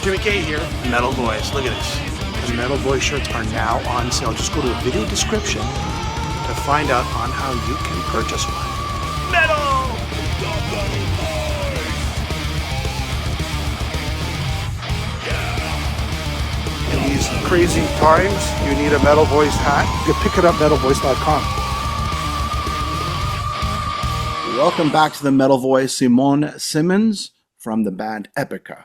Timmy K here, Metal Boys. Look at this. The Metal Boy shirts are now on sale. Just go to the video description to find out on how you can purchase one. Metal! In these crazy times, you need a Metal Boys hat. You can pick it up at metalboys.com. Welcome back to the Metal Voice, Simone Simmons from the band Epica.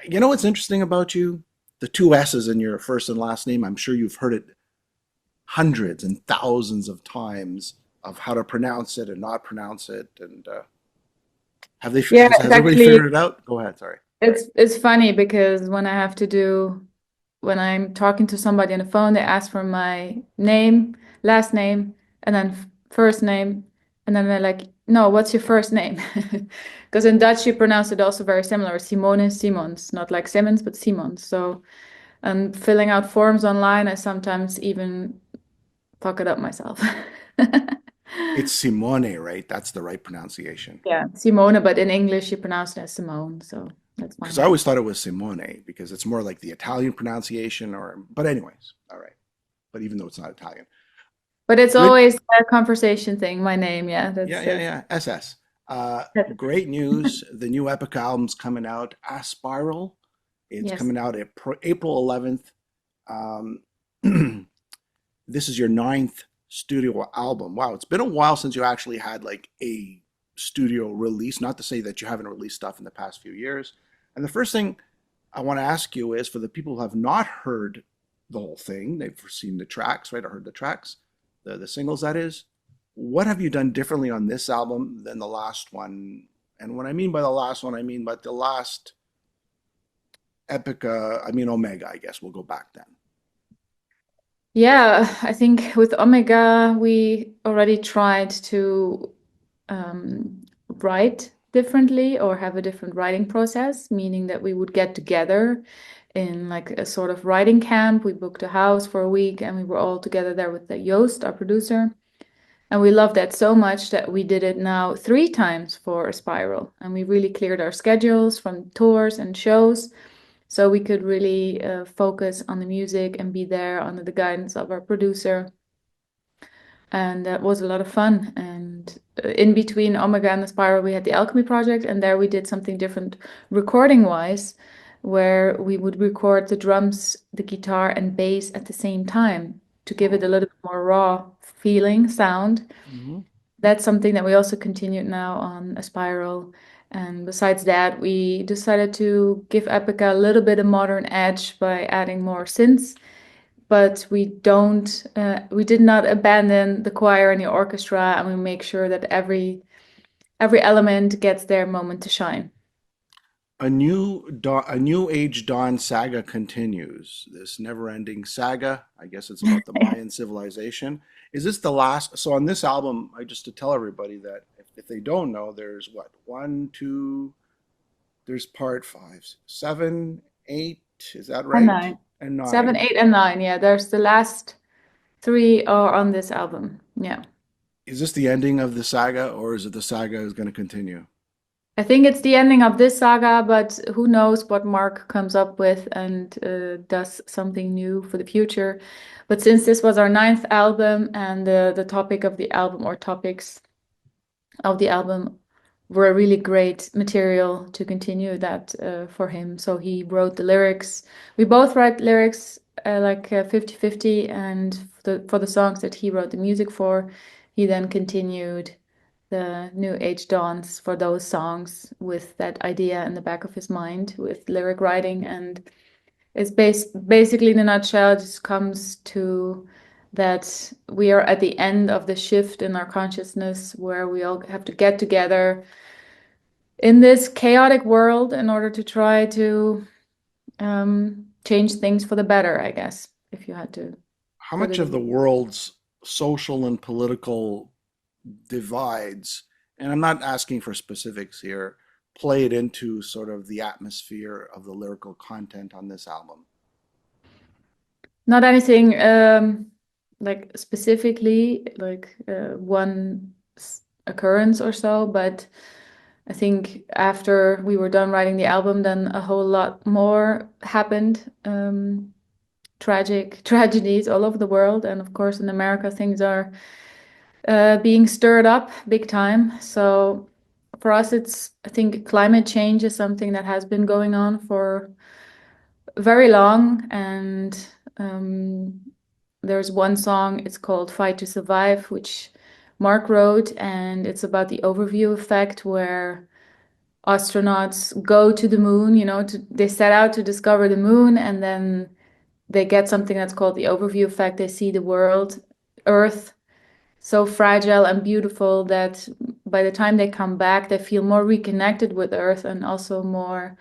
You know what's interesting about you? The two S's in your first and last name. I'm sure you've heard it hundreds and thousands of times of how to pronounce it and not pronounce it. And has everybody figured it out? Go ahead. Sorry. It's funny because when I'm talking to somebody on the phone, they ask for my name, last name, and then first name, and then they're like, "No, what's your first name?" Because in Dutch you pronounce it also very similar, Simone, Simons, not like Simmons, but Simons. So, filling out forms online, I sometimes even fuck it up myself. It's Simone, right? That's the right pronunciation. Yeah, Simone, but in English you pronounce it as Simone, so that's fine. Because I always thought it was Simone because it's more like the Italian pronunciation, but anyways, all right. But even though it's not Italian. But it's always a conversation thing, my name, yeah. Yeah. SS. Great news. The new Epica album's coming out, Aspiral. It's coming out April 11th. This is your 9th studio album. Wow, it's been a while since you actually had like a studio release. Not to say that you haven't released stuff in the past few years. And the first thing I want to ask you is for the people who have not heard the whole thing, they've seen the tracks, right? Or heard the tracks, the singles, that is. What have you done differently on this album than the last one? And what I mean by the last one, I mean by the last Epica, I mean Omega, I guess. We'll go back then. Yeah, I think with Omega, we already tried to write differently or have a different writing process, meaning that we would get together in like a sort of writing camp. We booked a house for a week and we were all together there with Joost, our producer. And we loved that so much that we did it now 3 times for Aspiral. And we really cleared our schedules from tours and shows so we could really focus on the music and be there under the guidance of our producer. And that was a lot of fun. And in between Omega and Aspiral, we had the Alchemy project, and there we did something different recording-wise, where we would record the drums, the guitar, and bass at the same time to give it a little bit more raw feeling, sound. Mm-hmm. That's something that we also continued now on Aspiral. And besides that, we decided to give Epica a little bit of modern edge by adding more synths. But we did not abandon the choir and the orchestra, and we make sure that every element gets their moment to shine. A new age dawn saga continues. This never-ending saga. I guess it's about the Mayan civilization. Is this the last? So on this album, just to tell everybody that if they don't know, there's what, 1, 2. There's part 5, 7, 8. Is that right? And 9. And 9. 7, 8, and 9. Yeah, there's the last 3 are on this album. Yeah. Is this the ending of the saga, or is it the saga is going to continue? I think it's the ending of this saga, but who knows what Mark comes up with and does something new for the future. But since this was our 9th album and the topic of the album or topics of the album were really great material to continue that for him. So he wrote the lyrics. We both write lyrics like 50-50, and for the songs that he wrote the music for, he then continued the New Age Dawns for those songs with that idea in the back of his mind with lyric writing. And it's basically in a nutshell, it just comes to that we are at the end of the shift in our consciousness where we all have to get together in this chaotic world in order to try to change things for the better, I guess, if you had to. How much of the world's social and political divides, and I'm not asking for specifics here, played into sort of the atmosphere of the lyrical content on this album? Not anything like specifically like one occurrence or so, but I think after we were done writing the album, then a whole lot more happened. Tragic tragedies all over the world, and of course in America things are being stirred up big time. So for us, I think climate change is something that has been going on for very long, and there's one song, it's called Fight to Survive, which Mark wrote, and it's about the overview effect where astronauts go to the moon, they set out to discover the moon, and then they get something that's called the overview effect. They see the world, Earth, so fragile and beautiful that by the time they come back, they feel more reconnected with Earth and also more,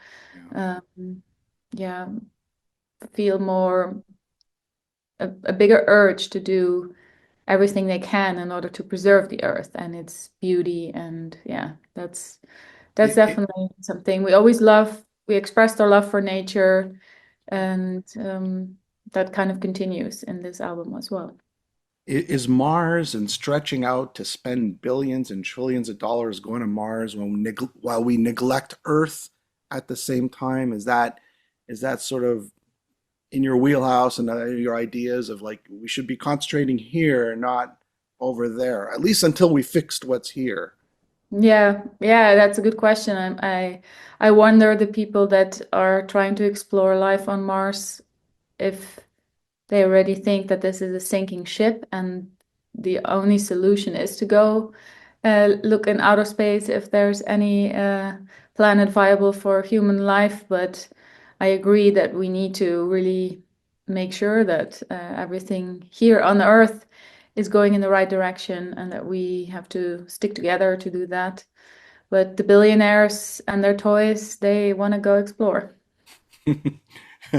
Yeah. um, yeah, feel more a bigger urge to do everything they can in order to preserve the Earth and its beauty. And yeah, that's It, definitely something we always love. We expressed our love for nature, and that kind of continues in this album as well. is Mars and stretching out to spend billions and trillions of dollars going to Mars while we neglect Earth at the same time? Is that sort of in your wheelhouse and your ideas of like we should be concentrating here, not over there, at least until we fixed what's here? Yeah, that's a good question. I wonder the people that are trying to explore life on Mars if they already think that this is a sinking ship and the only solution is to go look in outer space if there's any planet viable for human life. But I agree that we need to really make sure that everything here on Earth is going in the right direction and that we have to stick together to do that. But the billionaires and their toys, they want to go explore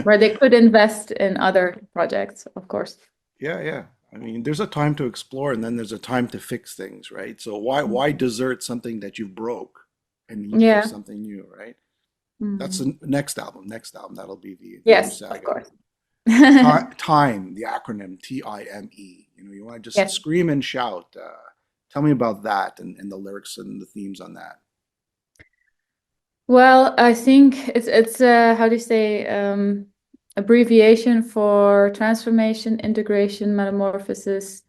where they could invest in other projects, of course. Yeah, yeah. I mean, there's a time to explore and then there's a time to fix things, right? So why desert something that you broke and you fix Yeah. something new, right? That's Mhm. the next album. Next album, that'll be the new Yes, of Saga. course. Time, the acronym T-I-M-E. You want to just Yes. scream and shout. Tell me about that and the lyrics and the themes on that. Well, I think it's how do you say abbreviation for transformation, integration, metamorphosis,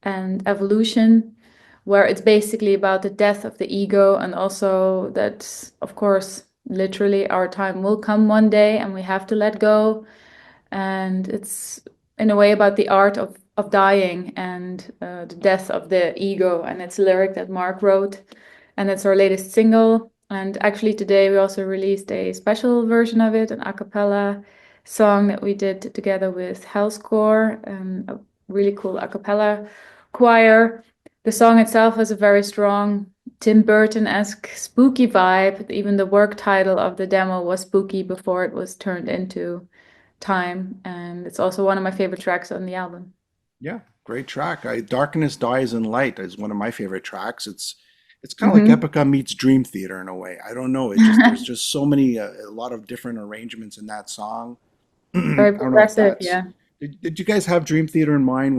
and evolution, where it's basically about the death of the ego and also that, of course, literally our time will come one day and we have to let go. And it's in a way about the art of dying and the death of the ego. And it's a lyric that Mark wrote, and it's our latest single. And actually, today we also released a special version of it, an a cappella song that we did together with Hellscore, a really cool a cappella choir. The song itself has a very strong Tim Burton-esque spooky vibe. Even the work title of the demo was spooky before it was turned into Time, and it's also one of my favorite tracks on the album. Yeah, great track. Darkness Dies in Light is one of my favorite tracks. It's kind of like Hmm. Epica meets Dream Theater in a way. I don't know. It just there's just so many a lot of different arrangements in that song. I Very don't know if progressive, that's yeah. did you guys have Dream Theater in mind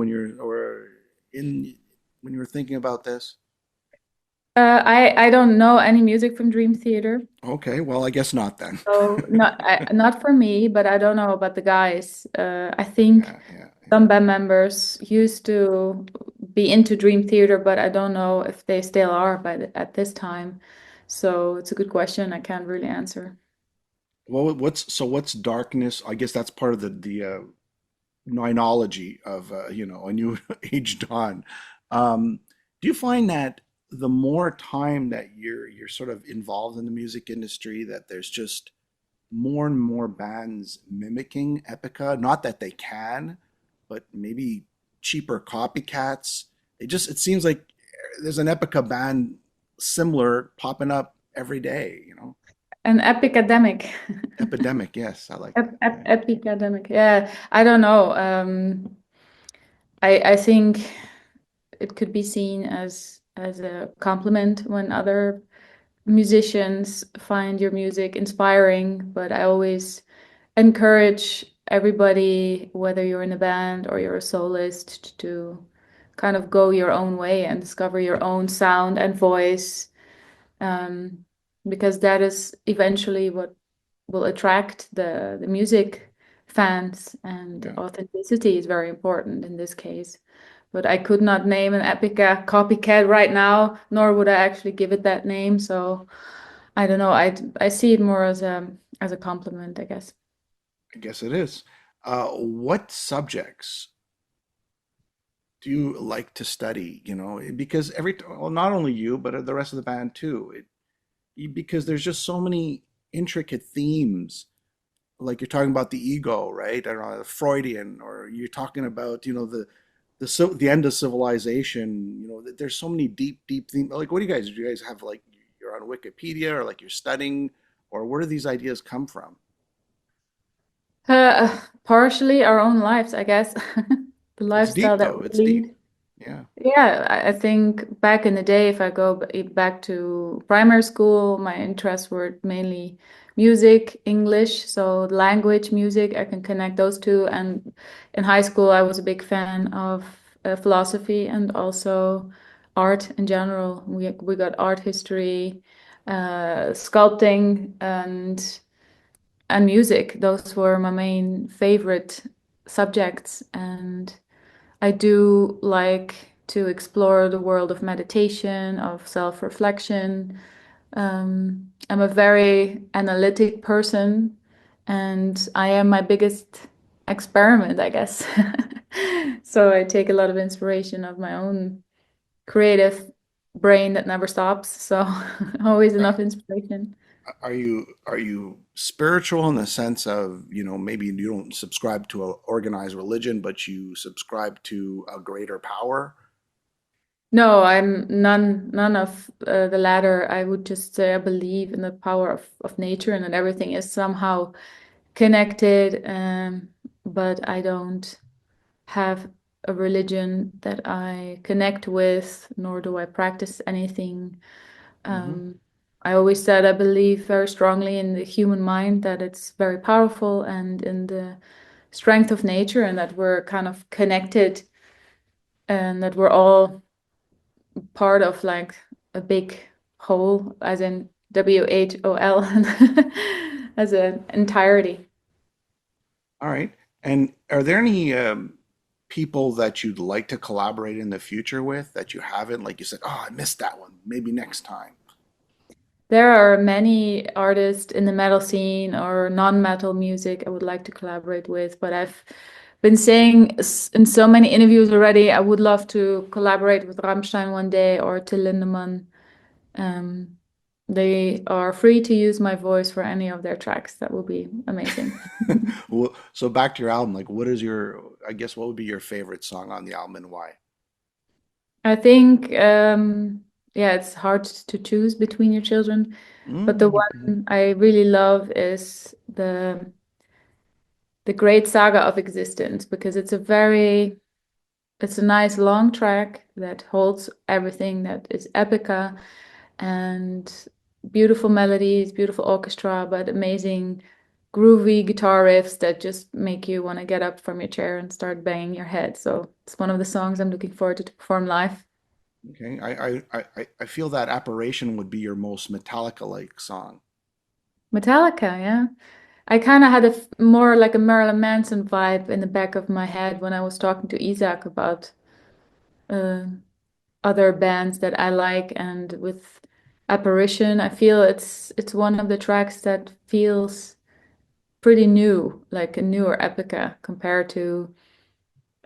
in when you were thinking about this? I don't know any music from Dream Theater, Okay, well, I guess not then. so not for me, but I don't know about the guys. I think Yeah, yeah, some yeah. band members used to be into Dream Theater, but I don't know if they still are at this time. So it's a good question. I can't really answer. Well, what's darkness? I guess that's part of the ninology of a new age dawn. Do you find that the more time that you're sort of involved in the music industry, that there's just more and more bands mimicking Epica? Not that they can, but maybe cheaper copycats. It seems like there's an Epica band similar popping up every day. An epidemic. Epidemic, yes, I like that. Yeah. Epidemic. Yeah, I don't know. I think it could be seen as a compliment when other musicians find your music inspiring, but I always encourage everybody, whether you're in a band or you're a soloist, to kind of go your own way and discover your own sound and voice. because that is eventually what will attract the music fans, and Yeah, authenticity is very important in this case. But I could not name an Epica copycat right now, nor would I actually give it that name. So I don't know. I see it more as a compliment, I guess. I guess it is. What subjects do you like to study? You know, because well, not only you, but the rest of the band too. Because there's just so many intricate themes. Like you're talking about the ego, right? I don't know, Freudian, or you're talking about, you know, the end of civilization. You know, there's so many deep themes. Like, what do you guys have, like, you're on Wikipedia, or like you're studying, or where do these ideas come from? Partially our own lives, I guess. The It's lifestyle deep that though. we It's deep. lead. Yeah. Yeah, I think back in the day, if I go back to primary school, my interests were mainly music, English, so language, music, I can connect those two. And in high school, I was a big fan of philosophy and also art in general. We got art history, sculpting, and music. Those were my main favorite subjects, and I do like to explore the world of meditation, of self-reflection. I'm a very analytic person, and I am my biggest experiment, I guess. So I take a lot of inspiration of my own creative brain that never stops. So always Uh, enough inspiration. are you spiritual in the sense of, you know, maybe you don't subscribe to an organized religion, but you subscribe to a greater power? No, I'm none of the latter. I would just say I believe in the power of nature and that everything is somehow connected. But I don't have a religion that I connect with, nor do I practice anything. Hmm. Um, I always said I believe very strongly in the human mind, that it's very powerful, and in the strength of nature, and that we're kind of connected, and that we're all part of like a big whole, as in WHOL, as an entirety. All right. And are there any people that you'd like to collaborate in the future with that you haven't? Like you said, oh, I missed that one. Maybe next time. There are many artists in the metal scene or non-metal music I would like to collaborate with, but I've been saying in so many interviews already, I would love to collaborate with Rammstein one day, or Till Lindemann. Um, they are free to use my voice for any of their tracks. That would be amazing. Well, so back to your album, like what is your, I guess, what would be your favorite song on the album and why? I think, yeah, it's hard to choose between your children, but the Mm-hmm. one I really love is the Great Saga of Existence, because it's a nice long track that holds everything that is Epica, and beautiful melodies, beautiful orchestra, but amazing groovy guitar riffs that just make you want to get up from your chair and start banging your head. So it's one of the songs I'm looking forward to perform live. Okay. I feel that Apparition would be your most Metallica-like song. Metallica, yeah. I kind of had more like a Marilyn Manson vibe in the back of my head when I was talking to Isaac about uh, other bands that I like, and with Apparition, I feel it's one of the tracks that feels pretty new, like a newer Epica compared to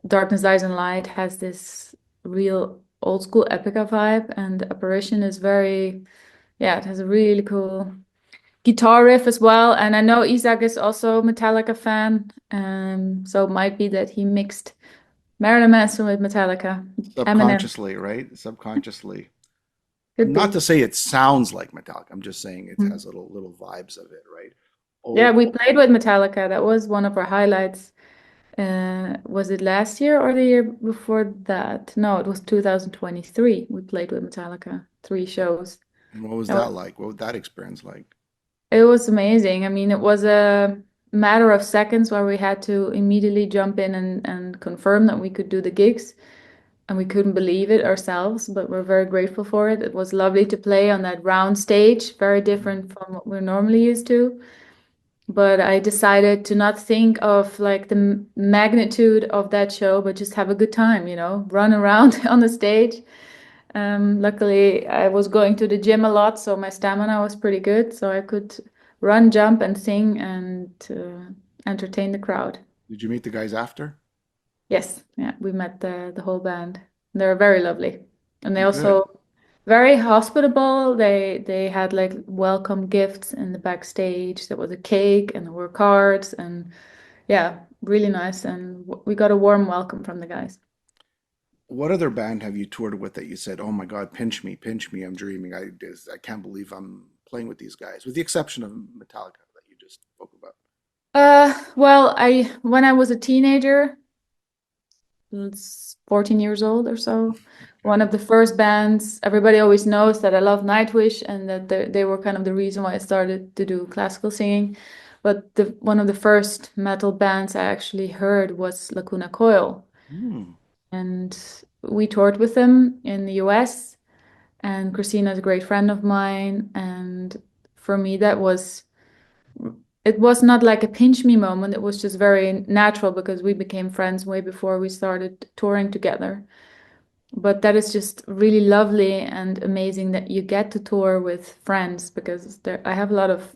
Darkness, Dies and Light has this real old school Epica vibe, and Apparition is very, yeah, it has a really cool guitar riff as well. And I know Isaac is also a Metallica fan, so it might be that he mixed Marilyn Manson with Metallica. Eminem Subconsciously, right? Subconsciously. could Not to be. say it sounds like Metallica. I'm just saying it has Mm. little vibes of it, right? Yeah, Old. we played with Metallica. That was one of our highlights. Was it last year or the year before that? No, it was 2023. We played with Metallica, 3 shows. And what was That that was, like? What was that experience like? it was amazing. I mean, it was a matter of seconds where we had to immediately jump in and confirm that we could do the gigs. and we couldn't believe it ourselves, but we're very grateful for it. It was lovely to play on that round stage, very different from what we're normally used to. But I decided to not think of like the magnitude of that show, but just have a good time, run around on the stage. Luckily, I was going to the gym a lot, so my stamina was pretty good, so I could run, jump, and sing and entertain the crowd. Did you meet the guys after? Yes, yeah, we met the whole band. They're very lovely, and they Good. also very hospitable. They had like welcome gifts in the backstage. There was a cake and there were cards, and yeah, really nice. And we got a warm welcome from the guys. What other band have you toured with that you said, "Oh my God, pinch me, I'm dreaming. I can't believe I'm playing with these guys," with the exception of Metallica that you just spoke about. Well, I when I was a teenager, it's 14 years old or so. Okay. One of the first bands, everybody always knows that I love Nightwish and that they were kind of the reason why I started to do classical singing. But one of the first metal bands I actually heard was Lacuna Coil. Hmm. And we toured with them in the US. And Christina is a great friend of mine. And for me, it was not like a pinch me moment. It was just very natural because we became friends way before we started touring together. But that is just really lovely and amazing that you get to tour with friends because I have a lot of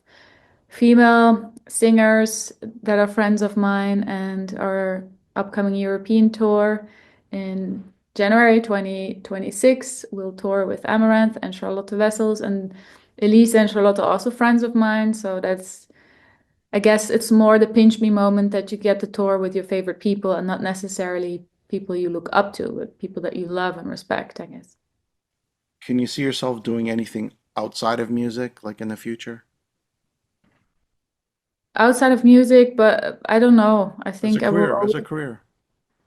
female singers that are friends of mine, and our upcoming European tour in January 2026 we'll tour with Amaranth and Charlotte Wessels, and Elise and Charlotte are also friends of mine. So I guess it's more the pinch me moment that you get to tour with your favorite people and not necessarily people you look up to, but people that you love and respect, I guess. Can you see yourself doing anything outside of music, like in the future, Outside of music, but I don't know. I as a think I will career? As a always, career.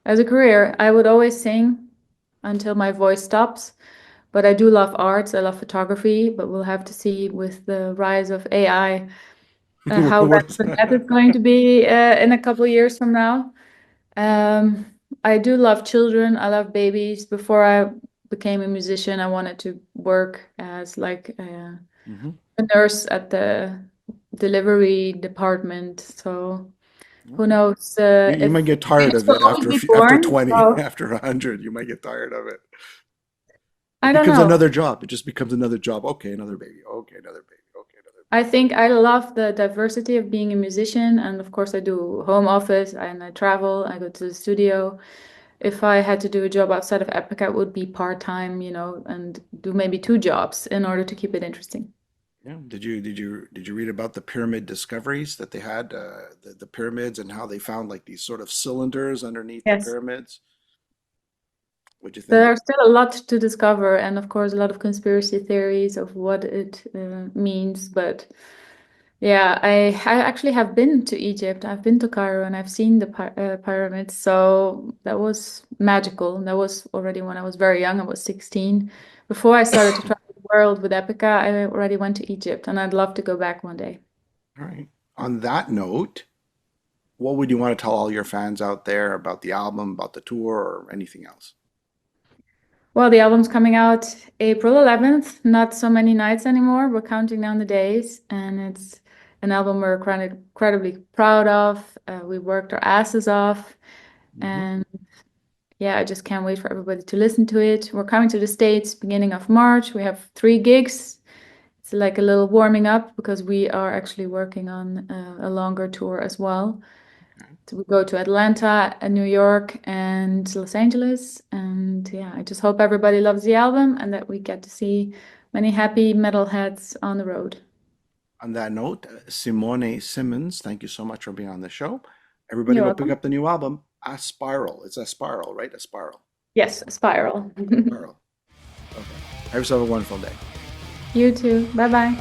as a career, I would always sing until my voice stops. But I do love arts. I love photography, but we'll have to see with the rise of AI how What is relevant that is going to be in a couple of years from now. Um, I do love children. I love babies. Before I became a musician, I wanted to work as like hmm a nurse at the delivery department. So who Okay. knows You if might get tired babies of will it always after be after born. 20, So after 100. You might get tired of it. It I don't becomes know. another job. It just becomes another job. Okay, another baby. Okay, another baby. Okay, another I think I love the diversity of being a musician, and of course I do home office and I travel. I go to the studio. If I had to do a job outside of Epica, it would be part-time, and do maybe two jobs in order to keep it interesting. Yeah. Did you read about the pyramid discoveries that they had, the pyramids and how they found like these sort of cylinders underneath the Yes. pyramids? What'd you think? There are still a lot to discover, and of course, a lot of conspiracy theories of what it means. But yeah, I actually have been to Egypt. I've been to Cairo, and I've seen the pyramids. So that was magical. That was already when I was very young. I was 16. Before I started to travel the world with Epica, I already went to Egypt, and I'd love to go back one day. All right. On that note, what would you want to tell all your fans out there about the album, about the tour, or anything else? Well, the album's coming out April 11th. Not so many nights anymore. We're counting down the days, and it's an album we're incredibly proud of. We worked our asses off, hmm and yeah, I just can't wait for everybody to listen to it. We're coming to the States beginning of March. We have 3 gigs. It's like a little warming up because we are actually working on a longer tour as well. Okay. So we go to Atlanta and New York and Los Angeles. And yeah, I just hope everybody loves the album and that we get to see many happy metalheads on the road. On that note, Simone Simmons, thank you so much for being on the show. Everybody You're go pick welcome. up the new album, Aspiral. It's a spiral, right? A spiral. Yes, Spiral. Spiral. Okay. Have yourself a wonderful day. You too. Bye bye.